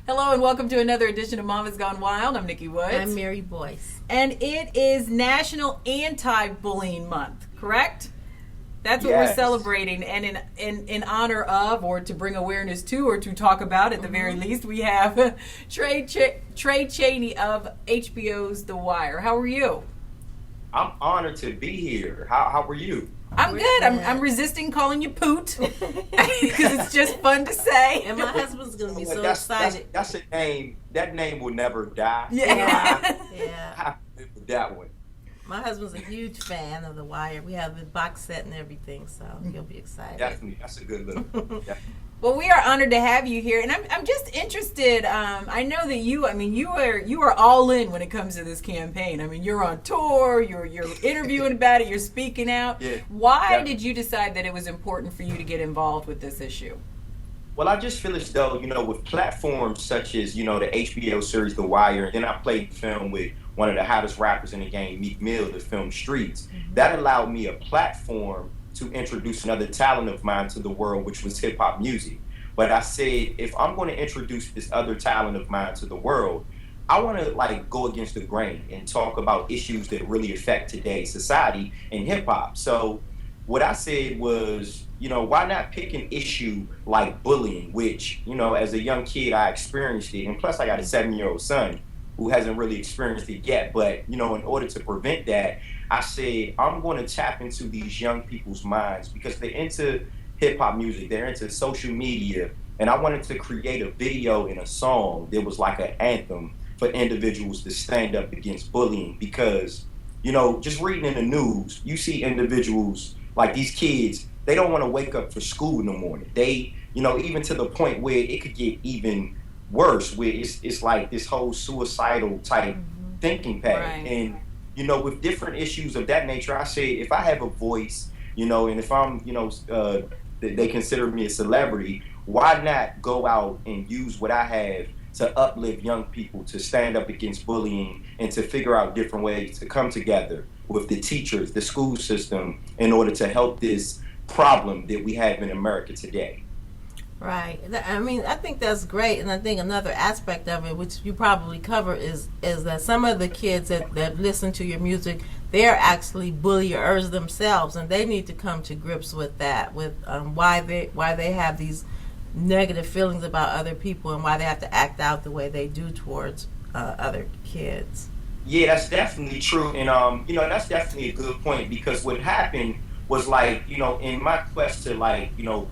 Hello and welcome to another edition of Mama's Gone Wild. I'm Nikki Woods. I'm Mary Boyce. And it is National Anti-Bullying Month, correct? That's what we're celebrating. And in honor of, or to bring awareness to, or to talk about at the very least, we have Trey Chaney of HBO's The Wire. How are you? I'm honored to be here. How are you? I'm good. I'm resisting calling you Poot because it's just fun to say. And my husband's going to be so excited. That's a name. That name will never die. Yeah. I live with that one. My husband's a huge fan of The Wire. We have the box set and everything, so he'll be excited. Definitely. That's a good little. Well, we are honored to have you here, and I'm just interested. I know that you are all in when it comes to this campaign. I mean, you're on tour, you're interviewing about it, you're speaking out. Yeah, Why did you decide that it was important for you to get involved with this issue? Well, I just feel as though, with platforms such as, the HBO series The Wire, and then I played the film with one of the hottest rappers in the game, Meek Mill, the film Streets. That allowed me a platform to introduce another talent of mine to the world, which was hip hop music. But I said, if I'm going to introduce this other talent of mine to the world, I want to go against the grain and talk about issues that really affect today's society in hip hop. So what I said was, why not pick an issue like bullying, which, as a young kid, I experienced it. And plus I got a 7-year-old son who hasn't really experienced it yet. But, in order to prevent that, I said, I'm going to tap into these young people's minds because they're into hip hop music, they're into social media. And I wanted to create a video and a song that was like an anthem for individuals to stand up against bullying. Because, just reading in the news, you see individuals like these kids, they don't want to wake up for school in the morning. They, even to the point where it could get even worse, where it's like this whole suicidal type thinking pattern. Right. And, with different issues of that nature, I say, if I have a voice, and if I'm, they consider me a celebrity, why not go out and use what I have to uplift young people to stand up against bullying and to figure out different ways to come together with the teachers, the school system, in order to help this problem that we have in America today. Right. I mean, I think that's great. And I think another aspect of it, which you probably cover, is that some of the kids that listen to your music, they're actually bulliers themselves, and they need to come to grips with that, with why they have these negative feelings about other people and why they have to act out the way they do towards other kids. Yeah, that's definitely true. And, that's definitely a good point, because what happened was in my quest to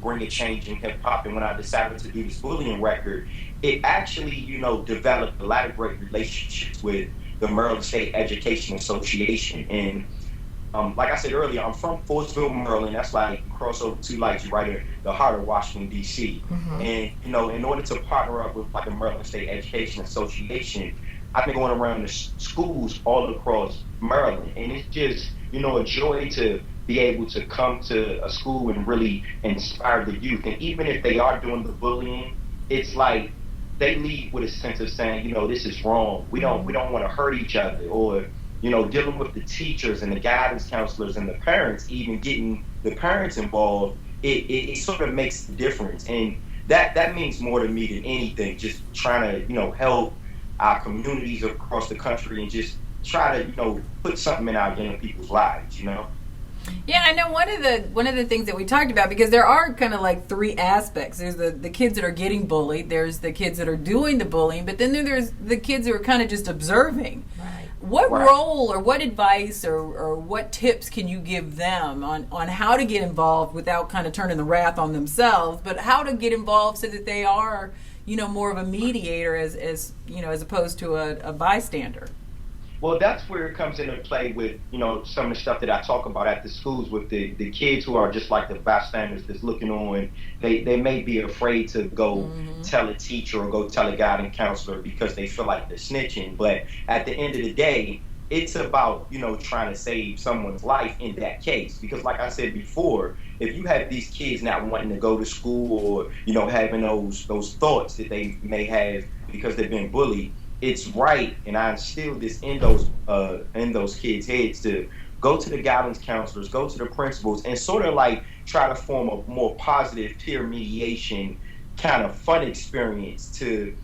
bring a change in hip hop, and when I decided to do this bullying record, it actually, developed a lot of great relationships with the Maryland State Education Association. And like I said earlier, I'm from Fortsville, Maryland. That's cross over 2 lights right in the heart of Washington, D.C. And, in order to partner up with the Maryland State Education Association, I've been going around the schools all across Maryland. And it's just, a joy to be able to come to a school and really inspire the youth. And even if they are doing the bullying, it's like they leave with a sense of saying, this is wrong. We don't want to hurt each other. Or, dealing with the teachers and the guidance counselors and the parents, even getting the parents involved, it sort of makes a difference. And that means more to me than anything, just trying to, help our communities across the country and just try to, put something in our young people's lives, Yeah, I know one of the things that we talked about, because there are kind of 3 aspects. There's the kids that are getting bullied, there's the kids that are doing the bullying, but then there's the kids who are kind of just observing. Right. What role or what advice or what tips can you give them on how to get involved without kind of turning the wrath on themselves, but how to get involved so that they are, more of a mediator as opposed to a bystander? Well, that's where it comes into play with, some of the stuff that I talk about at the schools with the kids who are just like the bystanders that's looking on. They may be afraid to go tell a teacher or go tell a guidance counselor because they feel like they're snitching. But at the end of the day, it's about, trying to save someone's life in that case. Because like I said before, if you have these kids not wanting to go to school or, having those thoughts that they may have because they've been bullied, it's right, and I instill this in those kids' heads to go to the guidance counselors, go to the principals, and sort of try to form a more positive peer mediation kind of fun experience to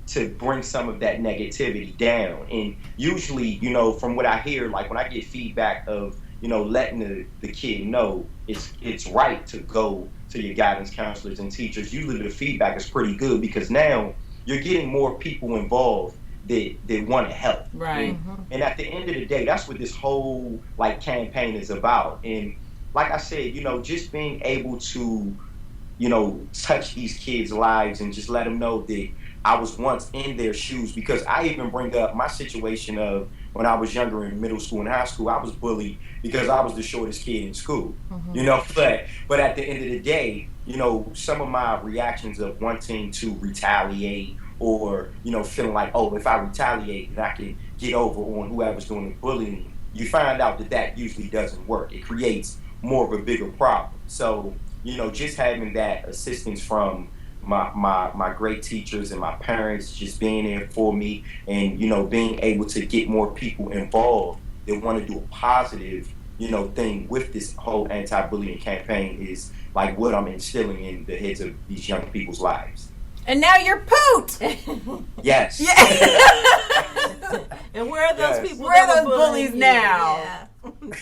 to bring some of that negativity down. And usually, you know, from what I hear, like when I get feedback of, you know, letting the kid know it's right to go to your guidance counselors and teachers, usually the feedback is pretty good, because now you're getting more people involved that want to help. Right. And at the end of the day, that's what this whole like campaign is about. And like I said, you know, just being able to, you know, touch these kids' lives and just let them know that I was once in their shoes. Because I even bring up my situation of when I was younger in middle school and high school, I was bullied because I was the shortest kid in school, you know, but at the end of the day, you know, some of my reactions of wanting to retaliate, or, you know, feeling like, oh, if I retaliate, then I can get over on whoever's doing the bullying, you find out that that usually doesn't work. It creates more of a bigger problem. So, you know, just having that assistance from my great teachers and my parents, just being there for me, and, you know, being able to get more people involved that want to do a positive, you know, thing with this whole anti-bullying campaign is like what I'm instilling in the heads of these young people's lives. And now you're Poot. Yes. Yeah. And where are those people? Where are those bullies now?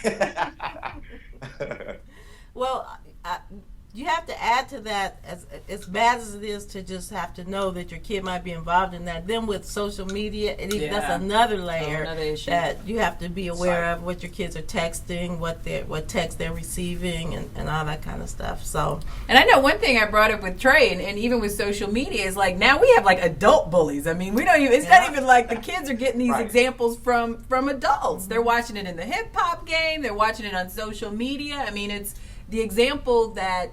Yeah. Well, you have to add to that, as bad as it is to just have to know that your kid might be involved in that. Then with social media, that's another layer that you have to be aware of, what your kids are texting, what text they're receiving, and all that kind of stuff. So, and I know one thing I brought up with Trey, and even with social media, is like now we have like adult bullies. I mean, we don't even. It's not even like the kids are getting these examples from adults. They're watching it in the hip hop game. They're watching it on social media. I mean, it's the example that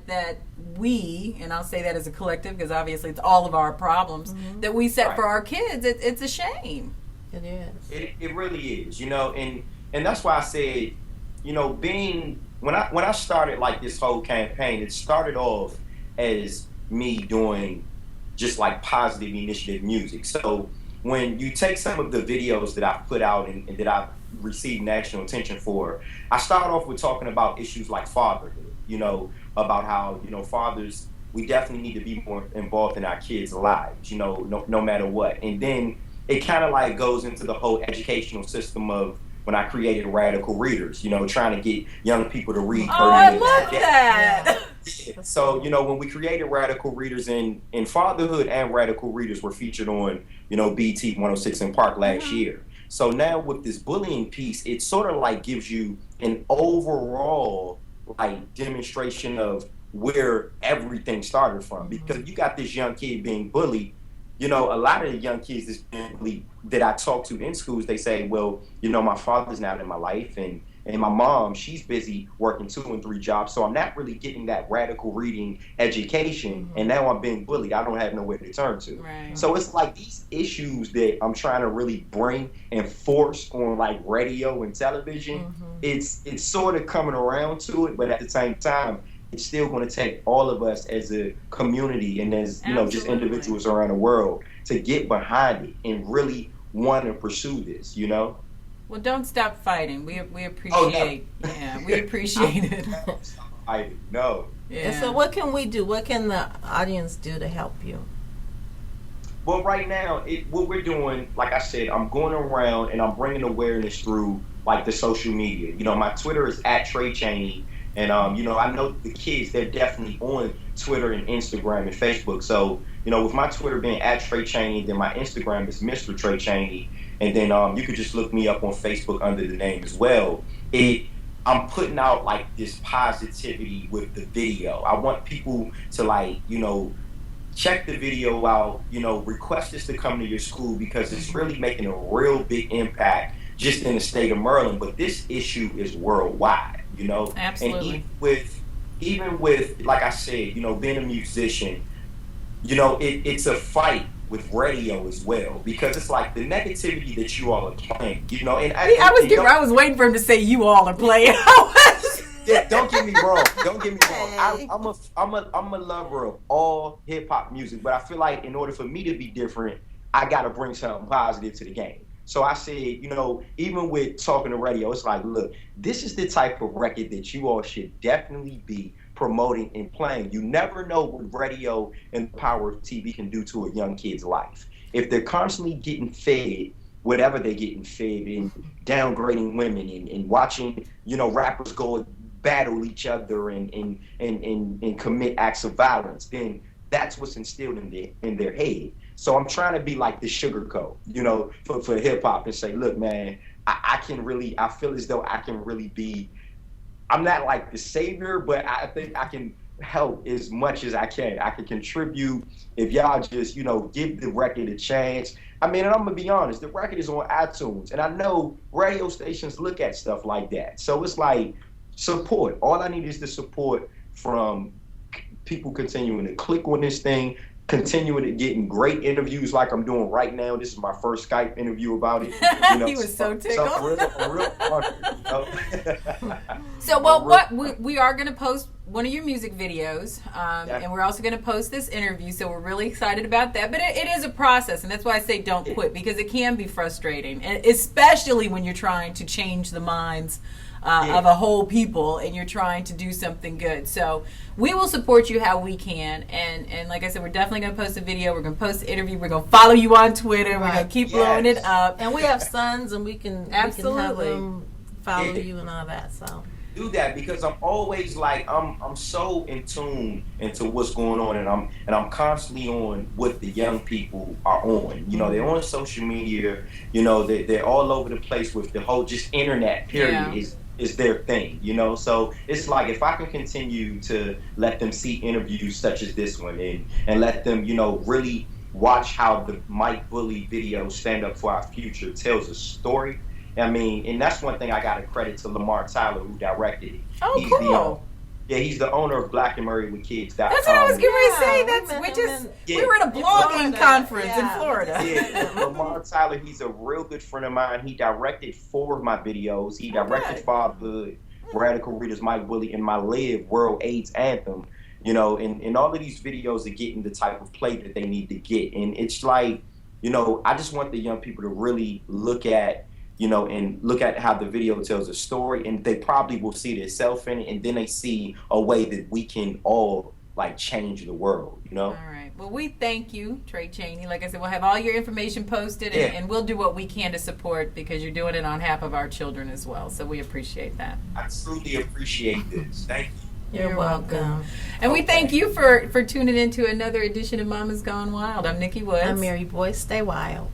we, and I'll say that as a collective because obviously it's all of our problems, that we set for our kids. It's a shame. It is. It really is, you know, and that's why I said, you know, when I started like this whole campaign, it started off as me doing just like positive initiative music. So when you take some of the videos that I've put out and that I've received national attention for, I start off with talking about issues like fatherhood, you know, about how, you know, fathers, we definitely need to be more involved in our kids' lives, you know, no matter what. And then it kind of like goes into the whole educational system of when I created Radical Readers, you know, trying to get young people to read. Oh, I love that. So, you know, when we created Radical Readers in fatherhood, and Radical Readers were featured on, you know, BT 106 in Park last year. So now with this bullying piece, it sort of like gives you an overall like demonstration of where everything started from. Because you got this young kid being bullied, you know, a lot of the young kids that's being bullied that I talk to in schools, they say, well, you know, my father's not in my life, and my mom, she's busy working 2 and 3 jobs, so I'm not really getting that radical reading education, and now I'm being bullied. I don't have nowhere to turn to. Right. So it's like these issues that I'm trying to really bring and force on like radio and television. It's sort of coming around to it, but at the same time, it's still going to take all of us as a community and as, you know, just individuals around the world to get behind it and really want to pursue this, you know? Well, don't stop fighting. We appreciate. We appreciate it. No. Yeah. And so what can we do? What can the audience do to help you? Well, right now, what we're doing, like I said, I'm going around and I'm bringing awareness through like the social media. You know, my Twitter is @TreyChaney. And, you know, I know the kids, they're definitely on Twitter and Instagram and Facebook. So, you know, with my Twitter being @TreyChaney, then my Instagram is Mr. Trey Chaney. And then you could just look me up on Facebook under the name as well. I'm putting out like this positivity with the video. I want people to like, you know, check the video out, you know, request us to come to your school because it's really making a real big impact just in the state of Maryland. But this issue is worldwide, you know. Absolutely. And even with, like I said, you know, being a musician, you know, it's a fight with radio as well, because it's like the negativity that you all are playing, you know. And I was waiting for him to say you all are playing. Yeah, don't get me wrong. Don't get me wrong. I'm a lover of all hip hop music, but I feel like in order for me to be different, I got to bring something positive to the game. So I said, you know, even with talking to radio, it's like, look, this is the type of record that you all should definitely be promoting and playing. You never know what radio and the power of TV can do to a young kid's life. If they're constantly getting fed whatever they're getting fed and downgrading women and watching, rappers go battle each other and commit acts of violence, then that's what's instilled in their head. So I'm trying to be like the sugarcoat, for hip hop and say, look, man, I feel as though I can really be, I'm not like the savior, but I think I can help as much as I can. I can contribute if y'all just, give the record a chance. I mean, and I'm gonna be honest, the record is on iTunes, and I know radio stations look at stuff like that. So it's like support. All I need is the support from people continuing to click on this thing, continuing to getting great interviews like I'm doing right now. This is my first Skype interview about it. He was so tickled. Real fun, So, we are going to post one of your music videos, and we're also going to post this interview, so we're really excited about that. But it is a process, and that's why I say don't quit, because it can be frustrating, and especially when you're trying to change the minds of a whole people and you're trying to do something good. So we will support you how we can, and like I said, we're definitely going to post a video, we're going to post the interview, we're going to follow you on Twitter, we're going to keep blowing it up. And we have sons, and we can have them follow you and all that. So do that, because I'm always like I'm so in tune into what's going on, and I'm constantly on what the young people are on. They're on social media, they're all over the place with the whole just internet period is their thing, so it's like if I can continue to let them see interviews such as this one and let them really watch how the Mike Bully video Stand Up for Our Future tells a story. I mean, and that's one thing I got to credit to Lamar Tyler, who directed it. Oh, cool. He's the owner of blackandmarriedwithkids.com. That's what I was getting ready to say. We were at a blogging conference in Florida. Yeah, Lamar Tyler, he's a real good friend of mine. He directed 4 of my videos. He directed Fatherhood, Radical Readers, Mike Willie, and my Live World AIDS Anthem. And all of these videos are getting the type of play that they need to get. And it's like, I just want the young people to really look at and look at how the video tells a story, and they probably will see themselves in it, and then they see a way that we can all change the world, All right. Well, we thank you, Trey Chaney. Like I said, we'll have all your information posted, and we'll do what we can to support, because you're doing it on behalf of our children as well. So we appreciate that. I truly appreciate this. Thank you. You're welcome. And we thank you for tuning in to another edition of Mama's Gone Wild. I'm Nikki Woods. I'm Mary Boyce. Stay wild.